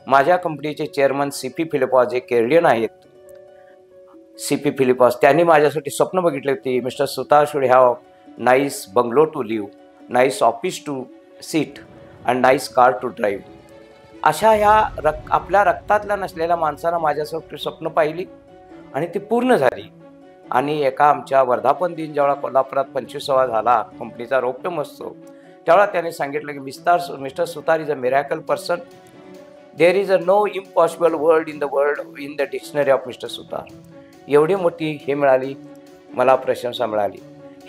[SPEAKER 2] माझ्या कंपनीचे चेअरमन CP फिलिपॉस, जे केरळियन आहेत. CP फिलिपॉस त्यांनी माझ्यासाठी स्वप्न बघितले होते. Mister Sutar should have nice bungalow to live, nice office to sit and nice car to drive. अशा ह्या आपल्या रक्तातल्या नसलेल्या माणसानं माझ्यासाठी स्वप्न पाहिली आणि ती पूर्ण झाली. आणि एका आमच्या वर्धापन दिन जेव्हा कोल्हापुरात 25वा झाला कंपनीचा रौप्य महोत्सव, तेव्हा त्याने सांगितलं की mister Sutar is a miracle person. There is a no impossible word in the dictionary of mister Sutar. एवढी मोठी हे मिळाली, मला प्रशंसा मिळाली.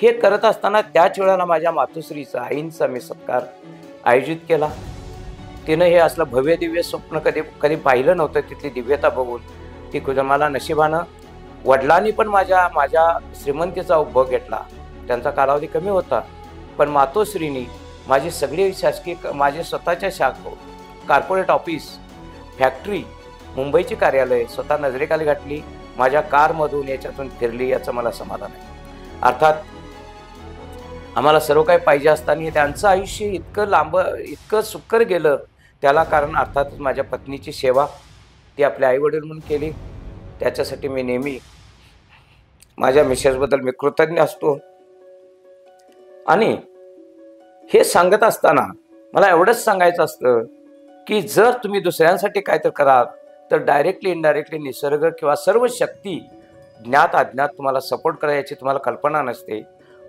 [SPEAKER 2] हे करत असताना त्याच वेळेला माझ्या मातोश्रीचा, आईंचा मी सत्कार आयोजित केला. तिनं हे असलं भव्य दिव्य स्वप्न कधी पाहिलं नव्हतं. तिथली दिव्यता बघून ती मला नशिबानं, वडिलांनी पण माझ्या श्रीमंतीचा उपभोग घेतला. त्यांचा कालावधी कमी होता, पण मातोश्रीनी माझी सगळी शासकीय, माझे स्वतःच्या कॉर्पोरेट ऑफिस, फॅक्टरी, मुंबईची कार्यालय स्वतः नजरेखाली घातली. माझ्या कारमधून याच्यातून फिरली, याचं मला समाधान आहे. अर्थात आम्हाला सर्व काही पाहिजे असताना त्यांचं आयुष्य इतकं सुकर गेलं, त्याला कारण अर्थातच माझ्या पत्नीची सेवा, ती आपले आईवडील म्हणून केली. त्याच्यासाठी मी नेहमी माझ्या मिसेसबद्दल मी कृतज्ञ असतो. आणि हे सांगत असताना मला एवढंच सांगायचं असतं की जर तुम्ही दुसऱ्यांसाठी काहीतरी कराल तर डायरेक्टली इनडायरेक्टली निसर्ग किंवा सर्व शक्ती, ज्ञात अज्ञात तुम्हाला सपोर्ट करायची तुम्हाला कल्पना नसते.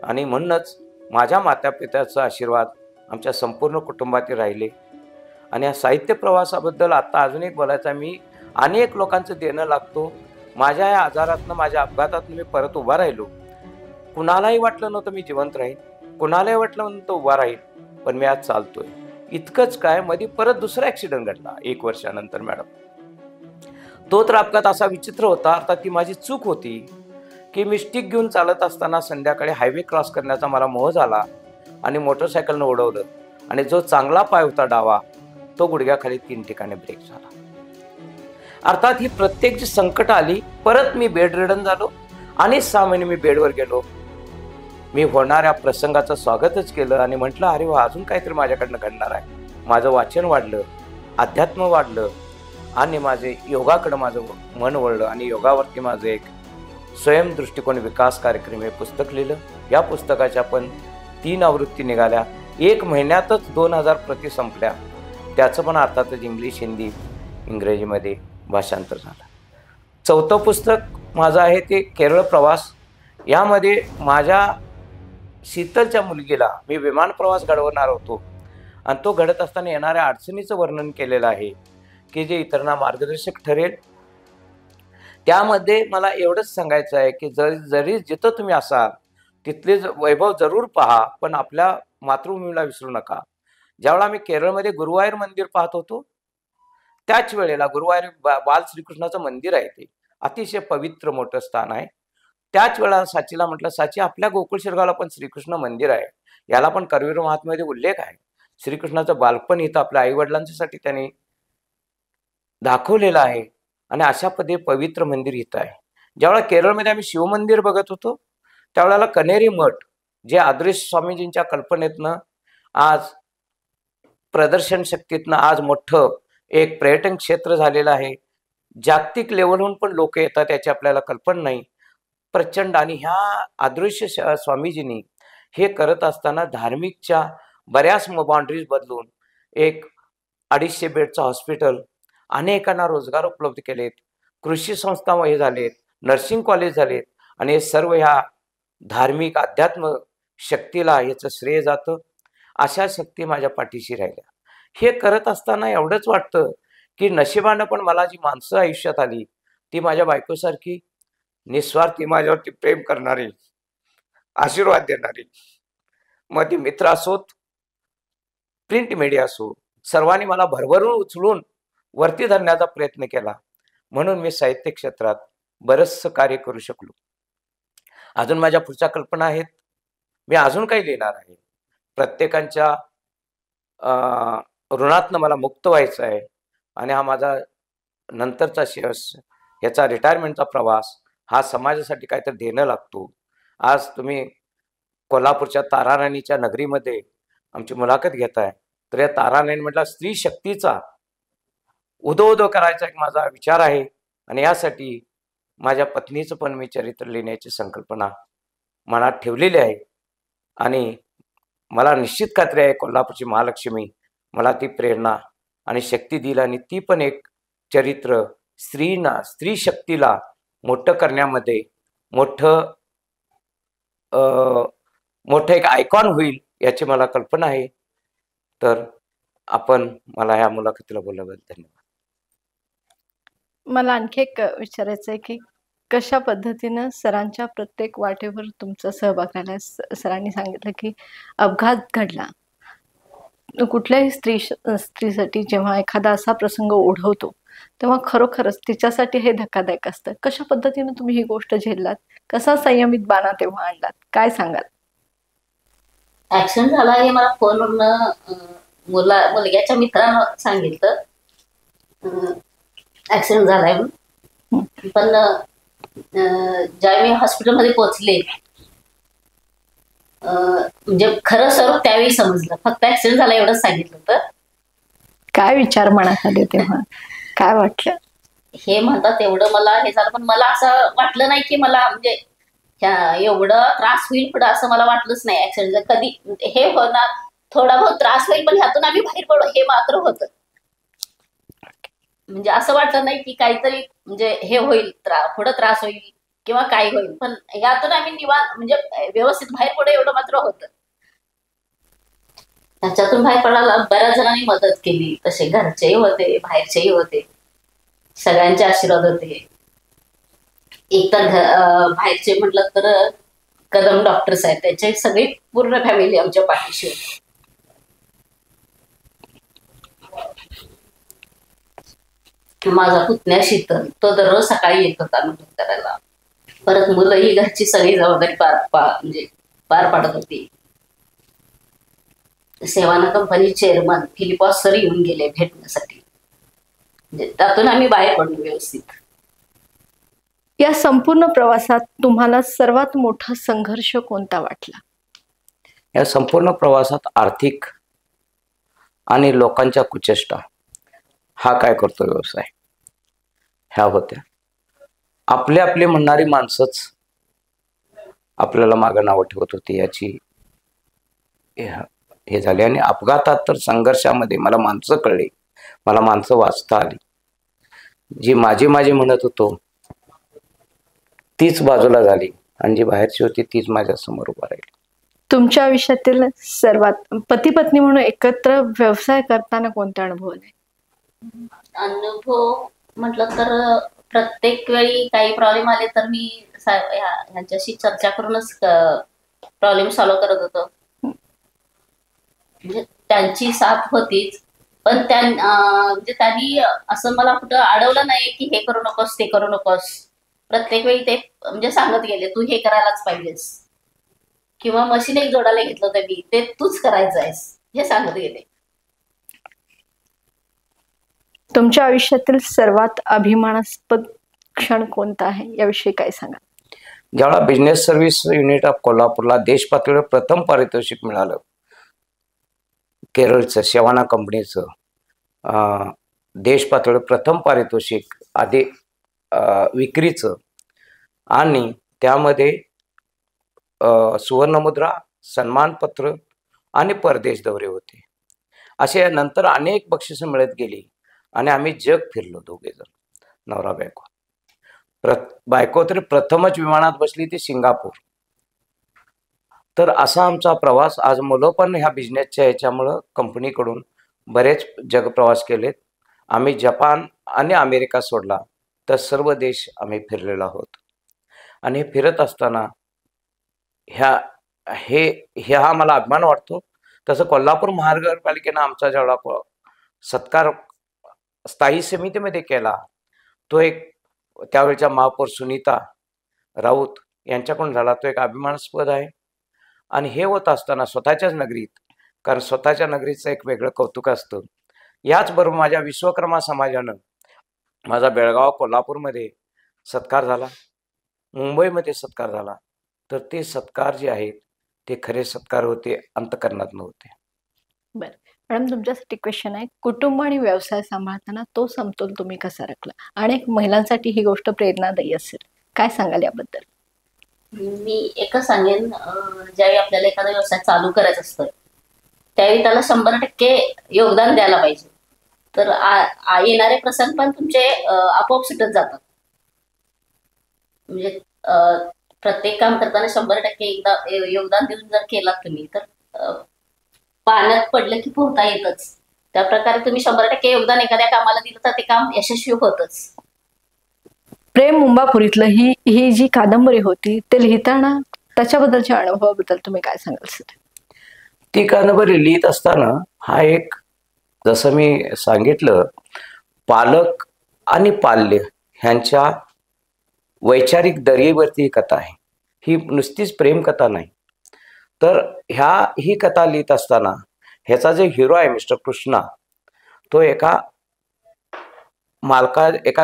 [SPEAKER 2] आणि म्हणूनच माझ्या मातापित्याचा आशीर्वाद आमच्या संपूर्ण कुटुंबातील राहिले. आणि या साहित्य प्रवासाबद्दल आता अजून एक बोलायचं आहे. मी अनेक लोकांचं देणं लागतो. माझ्या या आजारातनं, माझ्या अपघातातनं मी परत उभा राहिलो. कुणालाही वाटलं नव्हतं मी जिवंत राहील, कुणालाही वाटलं नव्हतं उभा राहील, पण मी आज चालतोय. इतकंच काय, मध्ये परत दुसरा ॲक्सिडेंट घडला 1 वर्षानंतर मॅडम. तो तर अपघात असा विचित्र होता, अर्थात ती माझी चूक होती की मी स्टिक घेऊन चालत असताना संध्याकाळी हायवे क्रॉस करण्याचा मला मोह झाला आणि मोटरसायकलनं उडवलं. आणि जो चांगला पाय होता डावा, तो गुडघ्याखाली 3 ठिकाणी ब्रेक झाला. अर्थात ही प्रत्येक जी संकट आली, परत मी बेड रिडन झालो आणि 6 महिने मी बेडवर गेलो. मी होणाऱ्या प्रसंगाचं स्वागतच केलं आणि म्हटलं अरे वा, अजून काहीतरी माझ्याकडनं घडणार आहे. माझं वाचन वाढलं, अध्यात्म वाढलं आणि माझे योगाकडं माझं मन वळलं. आणि योगावरती माझं एक स्वयं दृष्टिकोन विकास कार्यक्रम हे पुस्तक लिहिलं. या पुस्तकाच्या पण 3 आवृत्ती निघाल्या. 1 महिन्यातच 2000 प्रती संपल्या. त्याचं पण अर्थातच इंग्लिश, हिंदी, इंग्रजीमध्ये भाषांतर झालं. 4थं पुस्तक माझं आहे ते केरळ प्रवास. यामध्ये माझ्या शीतलच्या मुलगीला मी विमान प्रवास घडवणार होतो आणि तो घडत असताना येणाऱ्या अडचणीचं वर्णन केलेलं आहे की जे इतरांना मार्गदर्शक ठरेल. त्यामध्ये मला एवढंच सांगायचं आहे की जरी जिथं तुम्ही असाल तिथले वैभव जरूर पहा, पण आपल्या मातृभूमीला विसरू नका. ज्यावेळेला मी केरळमध्ये गुरुवायूर मंदिर पाहत होतो, त्याच वेळेला गुरुवायूर बाल श्रीकृष्णाचं मंदिर आहे. ते अतिशय पवित्र मोठं स्थान आहे. त्याच वेळेला साचीला म्हटलं, साची आपल्या गोकुळ शिरगावला पण श्रीकृष्ण मंदिर आहे. याला पण करवीर महात्म्यामध्ये उल्लेख आहे. श्रीकृष्णाचं बालपण इथं आपल्या आईवडिलांसाठी त्यांनी दाखवलेलं आहे आणि अशा पद्धतीने पवित्र मंदिर इथं आहे. ज्यावेळेला केरळमध्ये आम्ही शिवमंदिर बघत होतो, त्यावेळेला कनेरी मठ, जे अदृश्य स्वामीजींच्या कल्पनेतनं आज प्रदर्शन शक्तीतनं आज मोठं एक पर्यटन क्षेत्र झालेलं आहे. जागतिक लेवलहून पण लोक येतात, याची आपल्याला कल्पना नाही. प्रचंड. आणि ह्या अदृश्य स्वामीजींनी हे करत असताना धार्मिकच्या बऱ्याच बाउंड्रीज बदलून एक 250 बेडचं हॉस्पिटल, अनेकांना रोजगार उपलब्ध केलेत, कृषी संस्था हे झालेत, नर्सिंग कॉलेज झालेत. आणि हे सर्व ह्या धार्मिक अध्यात्म शक्तीला याचं श्रेय जातं. अशा शक्ती माझ्या पाठीशी राहिल्या. हे करत असताना एवढंच वाटतं की नशिबानं पण मला जी माणसं आयुष्यात आली, ती माझ्या बायकोसारखी निस्वार्थी, माझ्यावरती प्रेम करणारी, आशीर्वाद देणारी, मग ती मित्र असोत, प्रिंट मीडिया असो, सर्वांनी मला भरभरून उचलून वरती धरण्याचा प्रयत्न केला. म्हणून मी साहित्य क्षेत्रात बरंचसं कार्य करू शकलो. अजून माझ्या पुढच्या कल्पना आहेत. मी अजून काही लिहिणार आहे. प्रत्येकांच्या ऋणातनं मला मुक्त व्हायचं आहे. आणि हा माझा नंतरचा याचा रिटायरमेंटचा प्रवास हा समाजासाठी काहीतरी देणं लागतो. आज तुम्ही कोल्हापूरच्या ताराराणीच्या नगरीमध्ये आमची मुलाखत घेताय, तर या ताराराणी म्हटलं स्त्री शक्तीचा उदो करायचा एक माझा विचार आहे. आणि यासाठी माझ्या पत्नीचं पण मी चरित्र लिहिण्याची संकल्पना मनात ठेवलेली आहे. आणि मला निश्चित खात्री आहे कोल्हापूरची महालक्ष्मी मला ती प्रेरणा आणि शक्ती दिली. आणि ती पण एक चरित्र स्त्री शक्तीला मोठं करण्यामध्ये मोठं मोठं एक आयकॉन होईल याची मला कल्पना आहे. तर आपण मला ह्या मुलाखतीला बोलल्याबद्दल धन्यवाद.
[SPEAKER 1] मला आणखी एक विचारायचं आहे की कशा पद्धतीनं सरांच्या प्रत्येक वाटेवर तुमचा सहभाग राहिला. सरांनी सांगितलं की अपघात घडला, कुठल्याही स्त्रीसाठी जेव्हा एखादा असा प्रसंग ओढवतो तेव्हा खरोखरच तिच्यासाठी हे धक्कादायक असतं. कशा पद्धतीने तुम्ही ही गोष्ट झेललात, कसा संयमित बाणा तेव्हा आणलात, काय सांगाल?
[SPEAKER 3] ऍक्सिडेंट झाला हे मला फोनवरनं मुलग्याच्या मित्रानं सांगितलं ऍक्सिडेंट झालाय म्हणून. पण ज्यावेळी मी हॉस्पिटलमध्ये पोहोचले म्हणजे खरं स्वरूप त्यावेळी समजलं. फक्त ऍक्सिडेंट झाला एवढंच सांगितलं होतं.
[SPEAKER 1] काय विचार मनात आले तेव्हा, काय वाटलं?
[SPEAKER 3] हे म्हणतात एवढं मला हे झालं, पण मला असं वाटलं नाही की मला म्हणजे एवढं त्रास होईल पुढं, असं मला वाटलंच नाही. ऍक्सिडेंट कधी हे होणार, थोडा बहुत त्रास होईल पण ह्यातून आम्ही बाहेर पडू हे मात्र होतं. म्हणजे असं वाटलं नाही की काहीतरी म्हणजे हे होईल, पुढं त्रास होईल किंवा काय होईल, पण ह्यातून आम्ही निवांत म्हणजे व्यवस्थित बाहेर पडू एवढं मात्र होतं. त्याच्यातून बाहेर पडायला बऱ्याच जणांनी मदत केली. तसे घरचेही होते, बाहेरचेही होते, सगळ्यांचे आशीर्वाद होते. एक तर बाहेरचे म्हटलं तर कदम डॉक्टर्स आहेत, त्याचे सगळी पूर्ण फॅमिली आमच्या पाठीशी होती. माझा पुतण्या शीतल तो दररोज सकाळी येत होता मदत करायला. परत मुलं ही घरची सगळी जबाबदारी म्हणजे पार पाडत होती. सेवाना कंपनी चेअरमन फिलिपॉस सर येऊन गेले भेटण्यासाठी. म्हणजे त्यातून आम्ही बाहेर पडलो व्यवस्थित.
[SPEAKER 1] या संपूर्ण प्रवासात तुम्हाला सर्वात मोठा संघर्ष कोणता वाटला?
[SPEAKER 2] या संपूर्ण प्रवासात आर्थिक आणि लोकांच्या कुचेष्टा, हा काय करतो व्यवसाय, ह्या होत्या. आपले आपले म्हणणारी माणसंच आपल्याला मागं नावं ठेवत होती याची हे झाले. आणि अपघातात तर संघर्षामध्ये मला माणसं कळली, मला माणसं वाचता आली. जी माझी म्हणत होतो तीच बाजूला झाली आणि जी बाहेरची होती तीच माझ्या समोर उभा राहिली.
[SPEAKER 1] तुमच्या आयुष्यातील सर्वात पती पत्नी म्हणून एकत्र व्यवसाय करताना कोणते अनुभव आले?
[SPEAKER 3] अनुभव म्हटलं तर प्रत्येक वेळी काही प्रॉब्लेम आले तर मी ह्यांच्याशी चर्चा करूनच प्रॉब्लेम सॉल्व्ह करत होतो. म्हणजे त्यांची साथ होतीच, पण म्हणजे त्यांनी असं मला कुठं अडवलं नाही की हे करू नकोस ते करू नकोस. प्रत्येक वेळी ते म्हणजे सांगत गेले तू हे करायलाच पाहिजेस, किंवा मशीन एक जोडायला घेतलं होतं मी, ते तूच करायचं आहेस हे सांगत गेले.
[SPEAKER 1] तुमच्या आयुष्यातील सर्वात अभिमानास्पद क्षण कोणता आहे, याविषयी काय सांगा?
[SPEAKER 2] ज्यावेळा बिझनेस सर्व्हिस युनिट ऑफ कोल्हापूरला देश पातळीवर प्रथम पारितोषिक मिळालं, केरळचं सेवाना कंपनीचं देश पातळीवर प्रथम पारितोषिक आधी विक्रीचं, आणि त्यामध्ये सुवर्णमुद्रा, सन्मानपत्र आणि परदेश दौरे होते. असे नंतर अनेक बक्षिसं मिळत गेली आणि आम्ही जग फिरलो दोघेजण, नवरा बायको. बायको तरी प्रथमच विमानात बसली ती सिंगापूर. तर असा आमचा प्रवास. आज मुलं पण ह्या बिझनेसच्या ह्याच्यामुळं कंपनीकडून बरेच जग प्रवास केलेत. आम्ही जपान आणि अमेरिका सोडला तर सर्व देश आम्ही फिरलेलो आहोत. आणि हे फिरत असताना हा मला अभिमान वाटतो. तसं कोल्हापूर महानगरपालिकेनं आमचा जेवढा सत्कार स्थायी समितीमध्ये केला, तो एक त्यावेळच्या महापौर सुनीता राऊत यांच्याकडून झाला, तो एक अभिमानास्पद आहे. आणि हे होत असताना स्वतःच्याच नगरीत, कारण स्वतःच्या नगरीचं एक वेगळं कौतुक असतं. याचबरोबर माझ्या विश्वकर्मा समाजानं माझा बेळगाव, कोल्हापूरमध्ये सत्कार झाला, मुंबईमध्ये सत्कार झाला. तर ते सत्कार जे आहेत ते खरे सत्कार होते, अंतःकरणात नव्हते.
[SPEAKER 1] बरं मॅडम, तुमच्यासाठी क्वेश्चन आहे, कुटुंब आणि व्यवसाय सांभाळताना तो समतोल तुम्ही कसा राखला? अनेक महिलांसाठी ही गोष्ट प्रेरणादायी असेल, काय सांगाल याबद्दल?
[SPEAKER 3] मी एकच सांगेन, ज्यावेळी आपल्याला एखादा व्यवसाय चालू करायचा असतं त्यावेळी त्याला 100% योगदान द्यायला पाहिजे. तर येणारे प्रसंग पण तुमचे आपोआप सुटत जातात. म्हणजे प्रत्येक काम करताना 100% एकदा योगदान देऊन जर केलात तुम्ही तर पाण्यात पडलं की पोहता येतच. त्या प्रकारे तुम्ही 100% योगदान एखाद्या कामाला दिलं तर ते काम यशस्वी होतच.
[SPEAKER 1] प्रेम मुंबापुरीतलं ही जी कादंबरी होती ते लिहिताना त्याच्याबद्दलच्या अनुभवाबद्दल तुम्ही काय सांगाल सर?
[SPEAKER 2] ती कादंबरी लिहित असताना हा एक, जसं मी सांगितलं, पालक आणि पाल्य ह्यांच्या वैचारिक दरीवरती ही कथा आहे. ही नुसतीच प्रेम कथा नाही. तर ही कथा लिहित असताना ह्याचा जे हिरो आहे मिस्टर कृष्णा, तो एका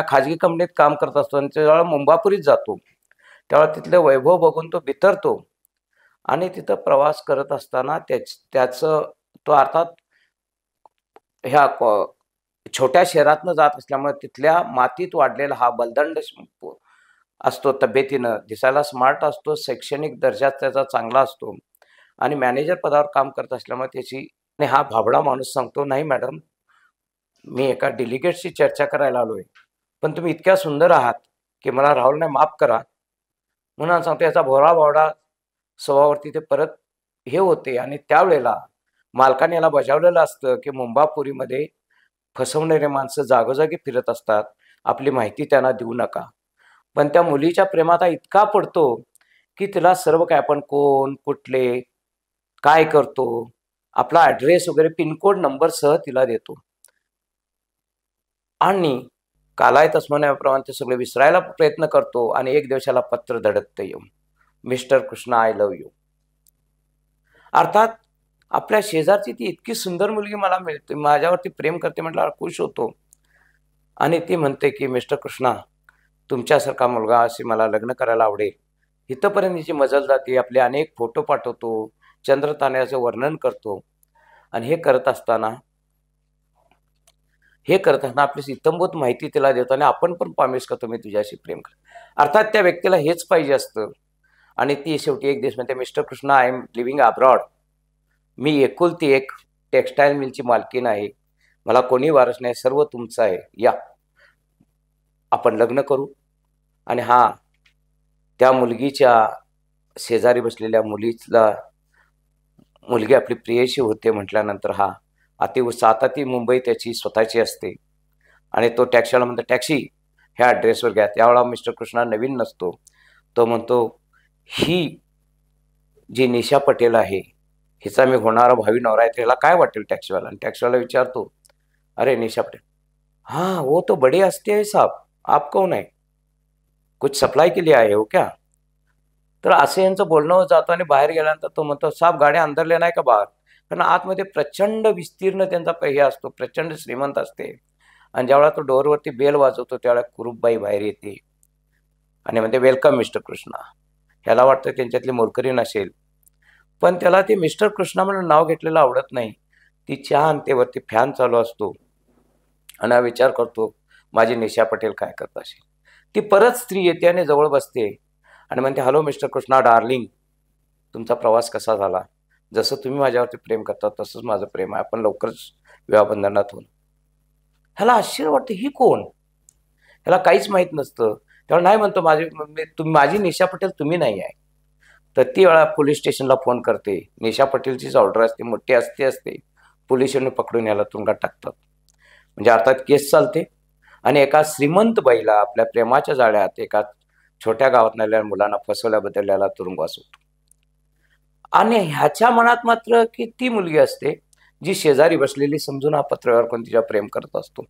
[SPEAKER 2] खाजगी कंपनीत काम करत असतो आणि त्यावेळेला मुंबापुरीत जातो. त्यावेळेला तिथले वैभव बघून तो बिथरतो आणि तिथं प्रवास करत असताना त्याचं तो अर्थात ह्या छोट्या शहरातनं जात असल्यामुळे तिथल्या मातीत वाढलेला हा बलदंड असतो, तब्येतीनं दिसायला स्मार्ट असतो, शैक्षणिक दर्जा त्याचा चांगला असतो आणि मॅनेजर पदावर काम करत असल्यामुळे हा भाबडा माणूस सांगतो, नाही मॅडम, मी एका डेलिगेटशी चर्चा करायला आलोय, पण तुम्ही इतक्या सुंदर आहात की मला राहुलने माफ करा म्हणून सांगतो. याचा भोळा भावडा स्वभावावरती ते परत हे होते आणि त्यावेळेला मालकाने याला बजावलेलं असतं की मुंबापुरीमध्ये फसवणारे माणसं जागोजागी फिरत असतात, आपली माहिती त्यांना देऊ नका. पण त्या मुलीच्या प्रेमात हा इतका पडतो की तिला सर्व काय, आपण कोण, कुठले, काय करतो, आपला ॲड्रेस वगैरे पिनकोड नंबर सह तिला देतो आणि कालायतच म्हणण्याप्रमाणे ते सगळे विसरायला प्रयत्न करतो आणि एक दिवसाला पत्र धडकतं येऊन, mister Krishna, I love you. अर्थात आपल्या शेजारची ती इतकी सुंदर मुलगी मला मिळते, माझ्यावरती प्रेम करते म्हटल्यावर खुश होतो आणि ती म्हणते की मिस्टर कृष्णा, तुमच्यासारखा मुलगा अशी मला लग्न करायला आवडेल. इथंपर्यंत हिची मजल जाते. आपले अनेक फोटो पाठवतो, चंद्रताऱ्याचं वर्णन करतो आणि हे करत असताना आपली इतंभूत माहिती तिला देतो आणि आपण पण प्रॉमिस करतो, मी तुझ्याशी प्रेम करतो. अर्थात त्या व्यक्तीला हेच पाहिजे असतं आणि ती शेवटी एक दिवस म्हणते, mister Krishna, I am living abroad. मी एकुलती एक टेक्स्टाईल मिलची मालकीन आहे, मला कोणी वारस नाही, सर्व तुमचं आहे, या आपण लग्न करू. आणि त्या मुलगीच्या शेजारी बसलेल्या मुलगी आपली प्रियशी होते म्हटल्यानंतर आता ती मुंबई त्याची स्वतःची असते आणि तो टॅक्सीवाला म्हणतो, टॅक्सी ह्या ॲड्रेसवर घ्या. त्यावेळेला मिस्टर कृष्णा नवीन नसतो, तो म्हणतो, ही जी निशा पटेल आहे हिचा मी होणारा भावी नवरा आहे, त्याला काय वाटेल टॅक्सीवाला. आणि टॅक्सीवाला विचारतो, अरे निशा पटेल, हाँ वो तो बड़ी हस्ती है साहब, आप कौन है, कुछ सप्लाई के लिए आए हो क्या. तर असं यांचं बोलणं जातं आणि बाहेर गेल्यानंतर तो म्हणतो, साहेब गाड्या अंदर लेना है का बाहेर. कारण आतमध्ये प्रचंड विस्तीर्ण त्यांचा हे असतो, प्रचंड श्रीमंत असते. आणि ज्यावेळेला तो डोअरवरती बेल वाजवतो त्यावेळेला कुरूपबाई बाहेर येते आणि म्हणते, वेलकम मिस्टर कृष्णा. ह्याला वाटतं त्यांच्यातली मोलकरी नसेल, पण त्याला ते मिस्टर कृष्णा म्हणून नाव घेतलेलं आवडत नाही. ती चहा आणते, वरती फॅन चालू असतो आणि हा विचार करतो, माझी निशा पटेल काय करत असेल. ती परत स्त्री येते आणि जवळ बसते आणि म्हणते, हॅलो मिस्टर कृष्णा डार्लिंग, तुमचा प्रवास कसा झाला. जसं तुम्ही माझ्यावरती प्रेम करता तसंच माझं प्रेम आहे, आपण लवकरच विवाहबंधनात होऊन. ह्याला आश्चर्य वाटतं, ही कोण, ह्याला काहीच माहीत नसतं. तेव्हा नाही म्हणतो, माझी निशा पटेल तुम्ही नाही आहे. तर ती वेळा पोलीस स्टेशनला फोन करते. निशा पटेलचीच ऑर्डर असते, मोठी असते. पोलिसांनी पकडून याला तुरुंगात टाकतात. म्हणजे अर्थात केस चालते आणि एका श्रीमंत बाईला आपल्या प्रेमाच्या जाळ्यात एका छोट्या गावात आलेल्या मुलांना फसवल्याबद्दल याला तुरुंगवास होतो. आणि ह्याच्या मनात मात्र की ती मुलगी असते जी शेजारी बसलेली समजून हा पत्रव्यवहार करून तिच्या प्रेम करत असतो.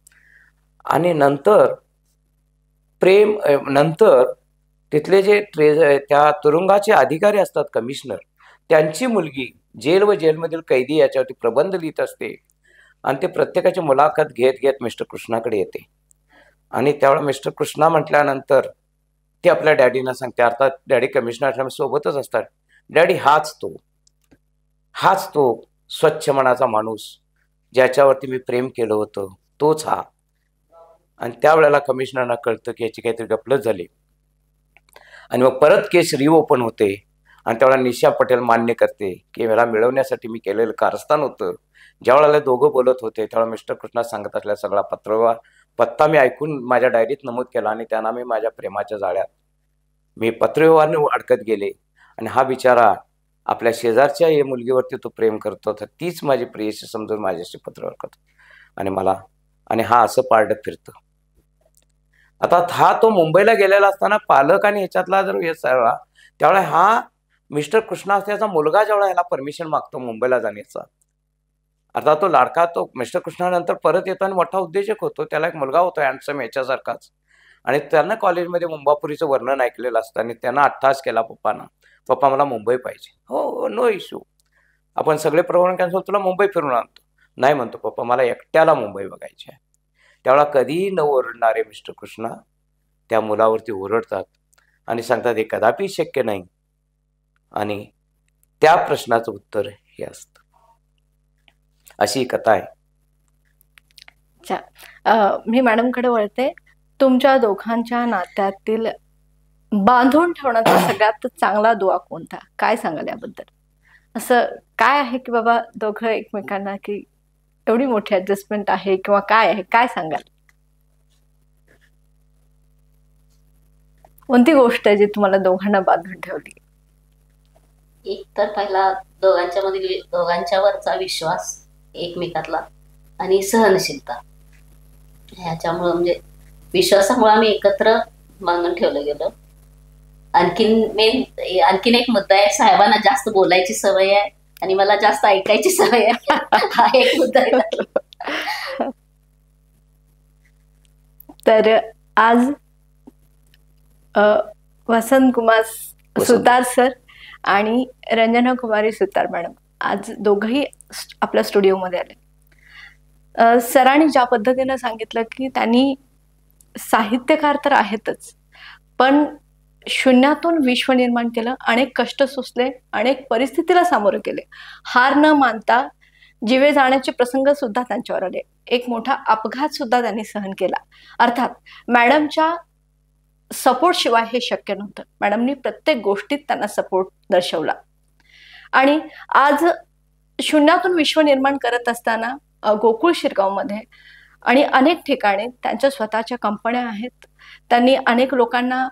[SPEAKER 2] आणि नंतर तिथले जे त्या तुरुंगाचे अधिकारी असतात, कमिशनर, त्यांची मुलगी जेल व जेलमधील कैदी याच्यावरती प्रबंध लिहित असते आणि ते प्रत्येकाची मुलाखत घेत मिस्टर कृष्णाकडे येते. आणि त्यावेळेला मिस्टर कृष्णा म्हटल्यानंतर ते आपल्या डॅडीना सांगते. अर्थात डॅडी कमिशनर सोबतच असतात. डॅडी, हाच तो स्वच्छ मनाचा माणूस ज्याच्यावरती मी प्रेम केलं होतं, तोच हा. आणि त्यावेळेला कमिशनरना कळतं की याची काहीतरी गफलत झाली आणि मग परत केस रिओपन होते. आणि त्यावेळेला निशा पटेल मान्य करते की मला मिळवण्यासाठी मी केलेलं कारस्थान होतं. ज्यावेळेला दोघं बोलत होते त्यावेळेला मिस्टर कृष्णा सांगत असल्या सगळा पत्ता मी ऐकून माझ्या डायरीत नमूद केला आणि त्यांना मी माझ्या प्रेमाच्या जाळ्यात मी पत्रव्यवहाराने अडकत गेले आणि हा बिचारा आपल्या शेजारच्या या मुलगीवरती तो प्रेम करतो, तर तीच माझी प्रियशी समजून माझ्याशी पत्रव्यवहार करतो आणि हा असं पारडं फिरतं. आता हा तो मुंबईला गेलेला असताना पालक आणि ह्याच्यातला जर हे सगळा, त्यावेळेला हा मिस्टर कृष्णा असल्याचा मुलगा जेवढा ह्याला परमिशन मागतो मुंबईला जाण्याचा. आता तो लाडका, तो मिस्टर कृष्णानंतर परत येताना मोठा उद्योजक होतो, त्याला एक मुलगा होता हँडसम याच्यासारखाच, आणि त्यानं कॉलेजमध्ये मुंबापुरीचं वर्णन ऐकलेलं असतं आणि त्यानं अट्टहास केला पप्पांना, पप्पा मला मुंबई पाहिजे. हो, नो इश्यू, आपण सगळे प्रोग्राम कॅन्सल, तुला मुंबई फिरून आणतो. नाही म्हणतो पप्पा, मला एकट्याला मुंबई बघायची आहे. त्यावेळेला कधीही न ओरडणारे मिस्टर कृष्णा त्या मुलावरती ओरडतात आणि सांगतात हे कदापि शक्य नाही, आणि त्या प्रश्नाचं उत्तर हे असतं. अशी ही कथा आहे.
[SPEAKER 1] अच्छा, मी मॅडमकडे वळते. तुमच्या दोघांच्या नात्यातील बांधून ठेवण्याचा सगळ्यात चांगला दुवा कोणता, काय सांगाल याबद्दल? असं काय आहे की बाबा दोघं एकमेकांना की एवढी मोठी ऍडजस्टमेंट आहे किंवा काय आहे, काय सांगाल? कोणती गोष्ट आहे जी तुम्हाला दोघांना बांधून ठेवली?
[SPEAKER 3] एक तर पहिला दोघांच्यावरचा विश्वास एकमेकातला आणि सहनशीलता, ह्याच्यामुळे म्हणजे विश्वासामुळे आम्ही एकत्र बांधून ठेवलं गेलो. आणखीन एक मुद्दा आहे, साहेबांना जास्त बोलायची सवय आहे आणि मला जास्त ऐकायची सवय आहे. हा एक मुद्दा आहे.
[SPEAKER 1] तर आज वसंत कुमार सुतार सर आणि रंजना कुमारी सुतार मॅडम आज दोघंही आपल्या स्टुडिओमध्ये आले. सरांनी ज्या पद्धतीने सांगितलं की त्यांनी साहित्यकार तर आहेतच, पण शून्यातून विश्व निर्माण केलं, अनेक कष्ट सोसले, अनेक परिस्थितीला सामोरे केले, हार न मानता जीवे जाण्याचे प्रसंग सुद्धा त्यांच्यावर आले, एक मोठा अपघात सुद्धा त्यांनी सहन केला. अर्थात मॅडमच्या सपोर्ट शिवाय हे शक्य नव्हतं. मॅडमनी प्रत्येक गोष्टीत त्यांना सपोर्ट दर्शवला आणि आज शून्यातून विश्व निर्माण करत असताना गोकुळ शिरगावमध्ये आणि अनेक ठिकाणी त्यांच्या स्वतःच्या कंपन्या आहेत. त्यांनी अनेक लोकांना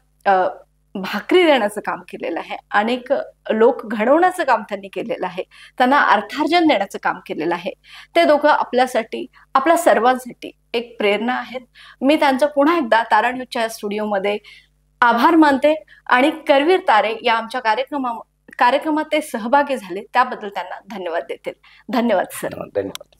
[SPEAKER 1] भाकरी देण्याचं काम केलेलं आहे, अनेक लोक घडवण्याचं काम त्यांनी केलेलं आहे, त्यांना अर्थार्जन देण्याचं काम केलेलं आहे. ते दोघं आपल्यासाठी, आपल्या सर्वांसाठी एक प्रेरणा आहेत. मी त्यांचं पुन्हा एकदा तारा न्यूजच्या स्टुडिओमध्ये आभार मानते आणि करवीर तारे या आमच्या कार्यक्रमात ते सहभागी झाले त्याबद्दल त्यांना धन्यवाद देते. धन्यवाद सर.
[SPEAKER 2] धन्यवाद.